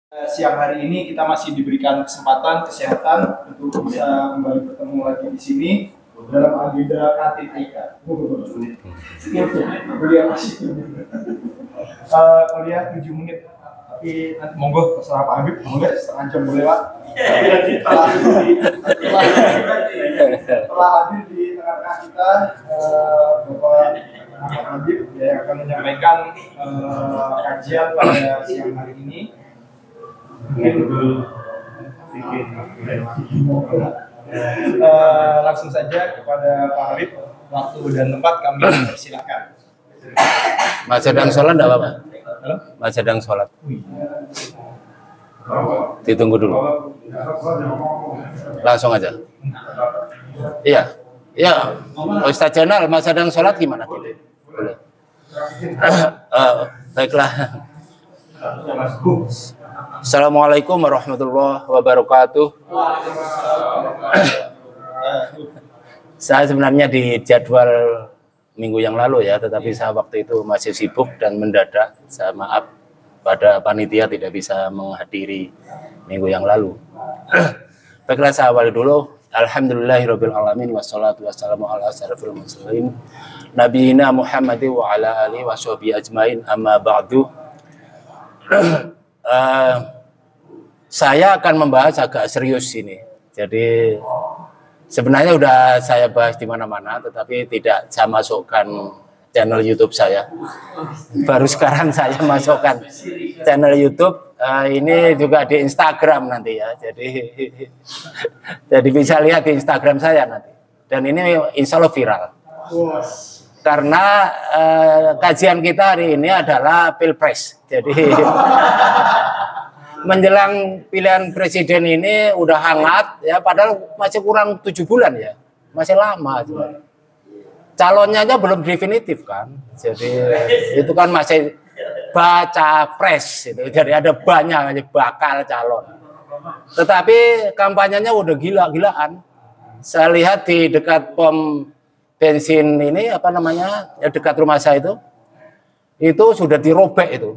Siang hari ini kita masih diberikan kesempatan kesehatan untuk bisa kembali bertemu lagi di sini dalam agenda kantin Aika. Kuliah masih kuliah 7 menit, tapi nanti monggo terserah Pak Habib, monggo setengah jam boleh Pak. Setelah hadir di tengah-tengah kita Bapak Ahmad Habib yang akan menyampaikan kajian pada siang hari ini. Langsung saja kepada Pak Habib, waktu dan tempat kami persilakan. Mas sedang sholat enggak apa-apa? Mas sedang sholat. Ditunggu dulu. Langsung aja. Iya. Iya. Ustaz Jenal, Mas sedang sholat gimana? Boleh. Baiklah. Assalamualaikum warahmatullahi wabarakatuh. Saya sebenarnya di jadwal minggu yang lalu ya, tetapi saya waktu itu masih sibuk dan mendadak. Saya maaf pada panitia tidak bisa menghadiri minggu yang lalu. Baiklah, saya awali dulu. Alhamdulillahirabbil alamin wassalatu wassalamu ala asyrafil mursalin nabiyina Muhammadin wa ala alihi washabihi ajmain, amma ba'du. Saya akan membahas agak serius ini. Jadi sebenarnya udah saya bahas di mana-mana, tetapi tidak saya masukkan channel YouTube saya. Baru sekarang saya masukkan channel YouTube. Ini juga di Instagram nanti ya. Jadi bisa lihat di Instagram saya nanti. Dan ini insya Allah viral. Karena kajian kita hari ini adalah Pilpres. Jadi menjelang pilihan presiden ini udah hangat ya, padahal masih kurang 7 bulan ya, masih lama. Calonnya aja belum definitif kan, jadi itu kan masih baca pres itu, jadi ada banyak bakal calon. Tetapi kampanyenya udah gila-gilaan. Saya lihat di dekat pom bensin ini apa namanya, dekat rumah saya itu sudah dirobek itu.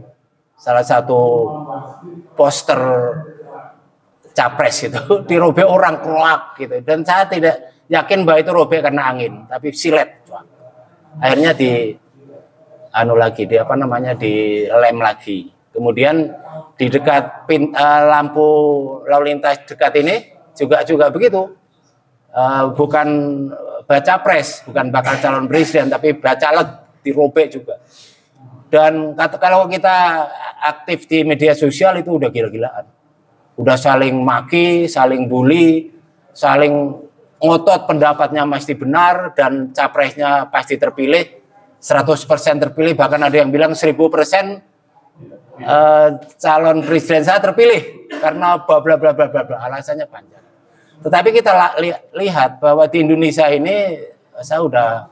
Salah satu poster capres itu dirobek orang keluak gitu, dan saya tidak yakin bahwa itu robek karena angin, tapi silet. Akhirnya di dilem lagi. Kemudian di dekat lampu lalu lintas dekat ini juga begitu. Bukan baca pres, bukan bakal calon presiden, tapi bacaleg dirobek juga. Dan kalau kita aktif di media sosial itu udah gila-gilaan. Udah saling maki, saling bully, saling ngotot pendapatnya pasti benar dan capresnya pasti terpilih, 100% terpilih, bahkan ada yang bilang 1000% calon presiden saya terpilih karena bla bla bla bla bla, alasannya panjang. Tetapi kita lihat bahwa di Indonesia ini, saya udah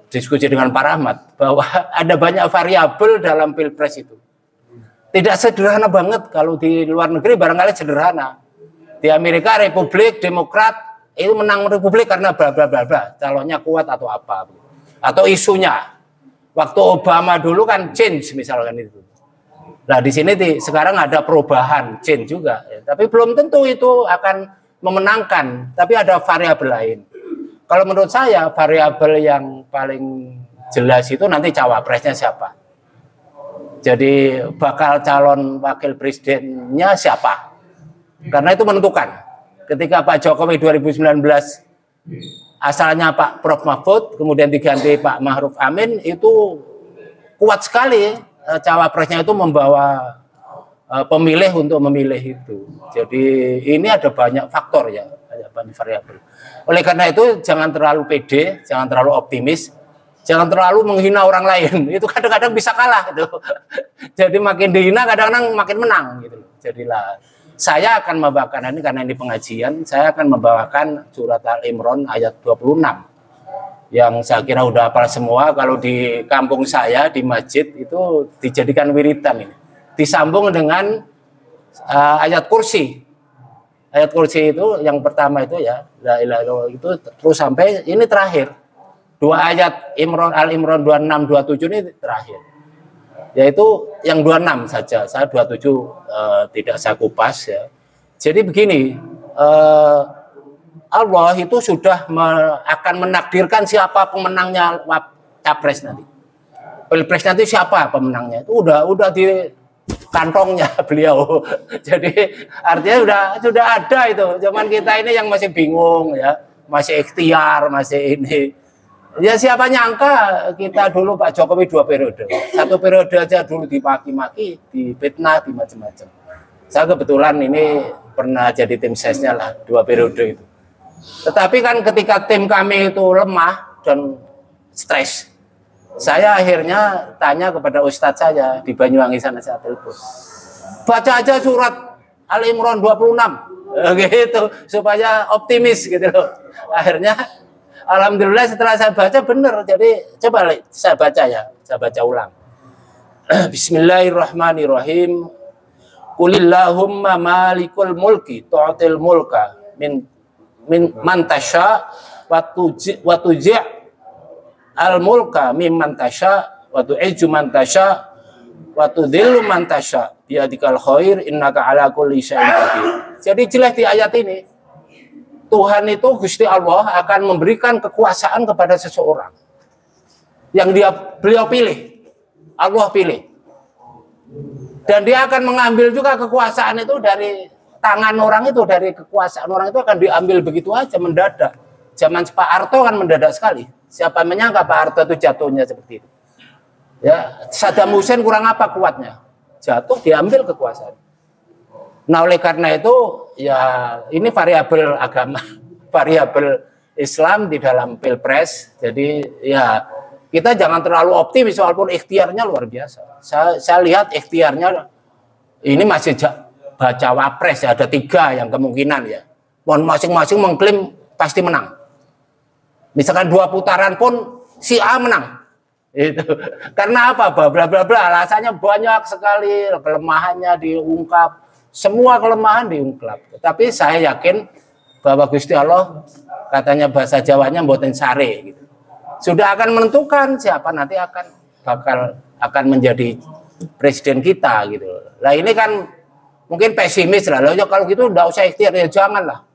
diskusi dengan Pak Rahmat bahwa ada banyak variabel dalam Pilpres itu. Tidak sederhana banget. Kalau di luar negeri barangkali sederhana. Di Amerika Republik, Demokrat itu menang Republik karena bla bla bla bla, calonnya kuat atau apa. Atau isunya. Waktu Obama dulu kan change misalkan itu. Nah di sini sekarang ada perubahan change juga. Ya. Tapi belum tentu itu akan memenangkan. Tapi ada variabel lain. Kalau menurut saya variabel yang paling jelas itu nanti cawapresnya siapa. Jadi bakal calon wakil presidennya siapa. Karena itu menentukan. Ketika Pak Jokowi 2019 asalnya Pak Prof Mahfud, kemudian diganti Pak Ma'ruf Amin, itu kuat sekali. Cawapresnya itu membawa pemilih untuk memilih itu. Jadi ini ada banyak faktor ya, banyak variabel. Oleh karena itu jangan terlalu pede, jangan terlalu optimis, jangan terlalu menghina orang lain. Itu kadang-kadang bisa kalah gitu. Jadi makin dihina kadang-kadang makin menang gitu. Jadilah saya akan membawakan ini, karena ini pengajian, saya akan membawakan surat Al-Imran ayat 26. Yang saya kira udah hafal semua. Kalau di kampung saya di masjid itu dijadikan wiridan ini. Disambung dengan ayat kursi. Ayat kursi itu yang pertama itu ya, la ilaha illallah, itu terus sampai ini terakhir. Dua ayat Al-Imran 26, 27 ini terakhir. yaitu yang 26 saja. Saya 27 tidak saya kupas ya. Jadi begini, Allah itu sudah akan menakdirkan siapa pemenangnya capres nanti. Pilpres nanti siapa pemenangnya itu udah di kantongnya beliau. Jadi artinya sudah ada itu. Cuman kita ini yang masih bingung ya, masih ikhtiar, masih ini. Ya siapa nyangka kita dulu Pak Jokowi 2 periode. 1 periode aja dulu dimaki-maki, difitnah, di macam-macam. Saya kebetulan ini pernah jadi tim sesnya lah 2 periode itu. Tetapi kan ketika tim kami itu lemah dan stres, saya akhirnya tanya kepada ustadz saya di Banyuwangi sana, saya telepon. Baca aja surat Al-Imran 26 gitu supaya optimis gitu loh. Akhirnya alhamdulillah setelah saya baca benar. Jadi coba saya baca ya, saya baca ulang. Bismillahirrahmanirrahim. Qulillahumma malikul mulki tu'til mulka min man tasya wa tuji' al mulka mimman tasya wa tu'izzu man tasya wa tudhillu man tasya biadikal khair innaka ala kulli syai'in qadir. Jadi jelas di ayat ini Tuhan itu Gusti Allah akan memberikan kekuasaan kepada seseorang yang beliau pilih, Allah pilih, dan dia akan mengambil juga kekuasaan itu dari tangan orang itu, dari kekuasaan orang itu akan diambil begitu aja mendadak. Zaman Pak Harto kan mendadak sekali. Siapa menyangka Pak Harto itu jatuhnya seperti itu? Ya, Saddam Hussein kurang apa kuatnya? Jatuh, diambil kekuasaan. Nah, oleh karena itu, ya ini variabel agama, variabel Islam di dalam pilpres. Jadi, ya kita jangan terlalu optimis, walaupun ikhtiarnya luar biasa. Saya lihat ikhtiarnya ini masih baca wapres ya, ada 3 yang kemungkinan ya. Masing-masing mengklaim pasti menang. Misalkan 2 putaran pun si A menang. Itu. Karena apa? Bla bla bla. Alasannya banyak sekali, kelemahannya diungkap. Semua kelemahan diungkap. Tapi saya yakin bahwa Gusti Allah, katanya bahasa Jawanya mboten sare gitu. Sudah akan menentukan siapa nanti akan menjadi presiden kita gitu. Lah ini kan mungkin pesimis lah. Loh, kalau gitu enggak usah ikhtiar, ya janganlah.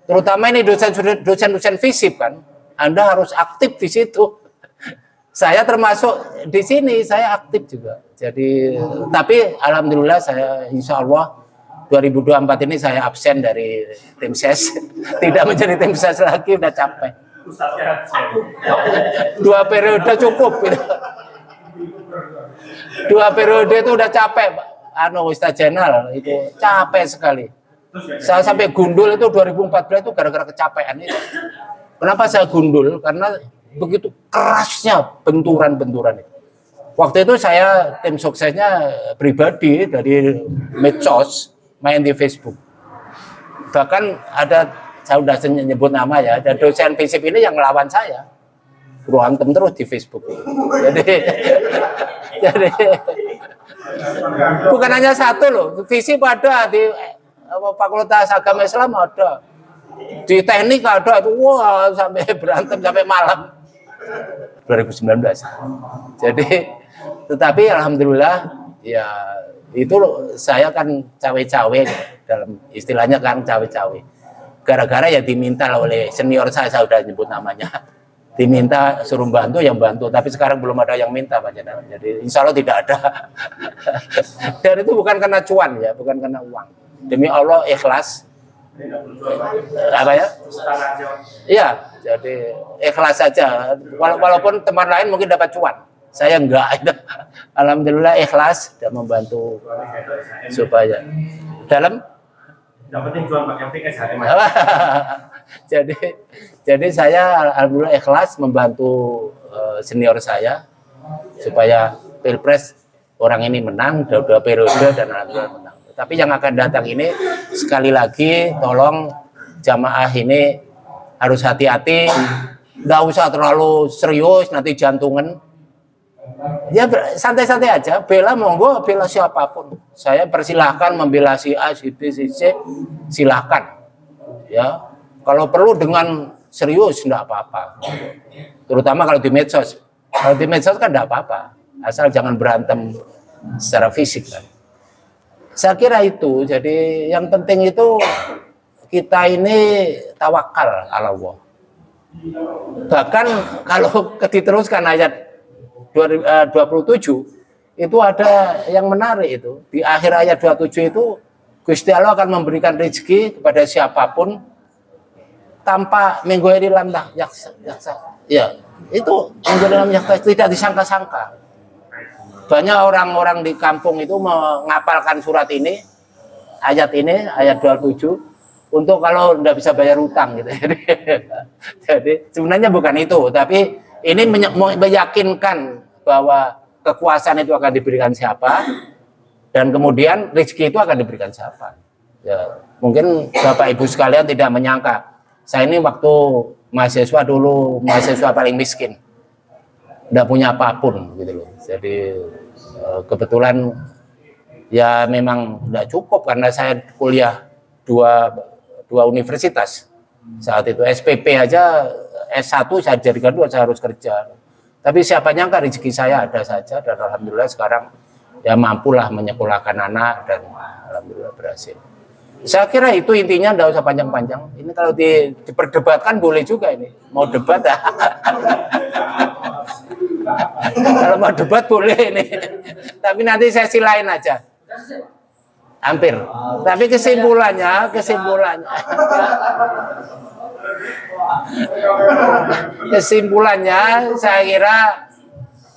Terutama ini dosen-dosen FISIP kan. Anda harus aktif di situ. Saya termasuk di sini, saya aktif juga. Jadi, tapi alhamdulillah saya insya Allah 2024 ini saya absen dari tim ses, tidak menjadi tim ses lagi, udah capek. 2 periode cukup. Gitu. 2 periode itu udah capek, Pak. Ustadz Jenal itu capek sekali. Saya sampai gundul itu 2014 itu gara-gara kecapean itu. Kenapa saya gundul? Karena begitu kerasnya benturan-benturan itu. Waktu itu saya tim suksesnya pribadi dari medsos, main di Facebook. Bahkan ada, saya sudah nyebut nama ya, ada dosen FISIP ini yang melawan saya. Berantem terus di Facebook. Jadi bukan hanya satu loh, FISIP ada di Fakultas Agama Islam ada. Di teknik ada itu, wah sampai berantem sampai malam 2019. Jadi, tetapi alhamdulillah ya itu saya kan cawe-cawe dalam istilahnya kan cawe-cawe. Gara-gara ya diminta oleh senior saya sudah nyebut namanya. Diminta suruh bantu yang bantu, tapi sekarang belum ada yang minta Pak Jenderal. Jadi insya Allah tidak ada. Dan itu bukan karena cuan ya, bukan karena uang. Demi Allah ikhlas. Apa ya? Iya, jadi ikhlas saja. Walaupun teman lain mungkin dapat cuan, saya enggak. Alhamdulillah ikhlas dan membantu supaya dalam dapetin cuan pakai MPS hari. Jadi saya alhamdulillah ikhlas membantu senior saya supaya pilpres orang ini menang 2 periode dan alhamdulillah menang. Tapi yang akan datang ini sekali lagi tolong jamaah ini harus hati-hati, nggak usah terlalu serius nanti jantungan. Ya santai-santai aja, bela monggo, bela siapapun. Saya persilahkan membela si A, si B, si C, silahkan. Ya, kalau perlu dengan serius nggak apa-apa. Terutama kalau di medsos. Kalau di medsos kan nggak apa-apa. asal jangan berantem secara fisik kan. Saya kira itu. Jadi yang penting itu kita ini tawakal ala Allah. Bahkan kalau diteruskan ayat 27 itu ada yang menarik itu. Di akhir ayat 27 itu Gusti Allah akan memberikan rezeki kepada siapapun tanpa menggoyeri lam yaksa. Ya, itu menggoyeri lam yaksa tidak disangka-sangka. Banyak orang-orang di kampung itu mengapalkan surat ini, ayat 27 untuk kalau tidak bisa bayar utang gitu. Jadi sebenarnya bukan itu, tapi ini meyakinkan bahwa kekuasaan itu akan diberikan siapa dan kemudian rezeki itu akan diberikan siapa. Ya, mungkin Bapak Ibu sekalian tidak menyangka saya ini waktu mahasiswa dulu mahasiswa paling miskin, tidak punya apapun gitu loh. Jadi kebetulan ya memang tidak cukup karena saya kuliah dua universitas saat itu. SPP aja S1 saya jadikan 2, saya harus kerja. Tapi siapa nyangka rezeki saya ada saja dan alhamdulillah sekarang ya mampulah menyekolahkan anak dan alhamdulillah berhasil. Saya kira itu intinya, tidak usah panjang-panjang. Ini kalau diperdebatkan boleh juga ini. Mau debat ya. Kalau mau debat boleh ini. Tapi nanti sesi lain aja. Hampir. Tapi kesimpulannya saya kira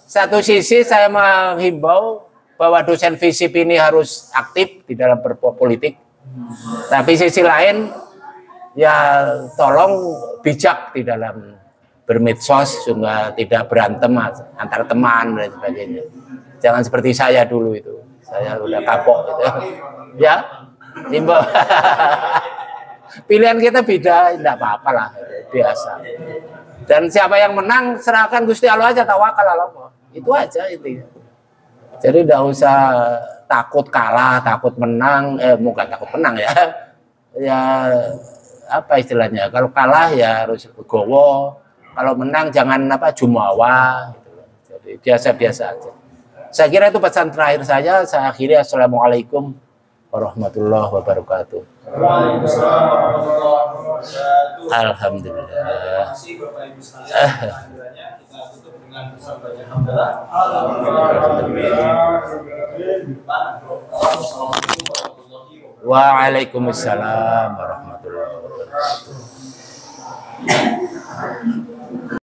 satu sisi saya menghimbau bahwa dosen FISIP ini harus aktif di dalam berpolitik. Tapi sisi lain ya tolong bijak di dalam bermedsos sehingga tidak berantem antar teman dan sebagainya. Jangan seperti saya dulu itu. Saya udah kapok gitu. Ya, himbau. Pilihan kita beda, tidak apa-apa lah, biasa. Dan siapa yang menang, serahkan Gusti Allah aja, tawakal Allah. Itu aja intinya. Jadi tidak usah takut kalah, takut menang, bukan takut menang ya. Ya apa istilahnya? Kalau kalah ya harus legowo, kalau menang jangan jumawa. Gitu. Jadi biasa-biasa aja. Saya kira itu pesan terakhir saya. Saya akhiri, assalamualaikum warahmatullahi wabarakatuh. Alhamdulillah. Terima kasih Bapak Ibu sekalian. Kita tutup dengan baca hamdalah. Waalaikumsalam warahmatullahi wabarakatuh.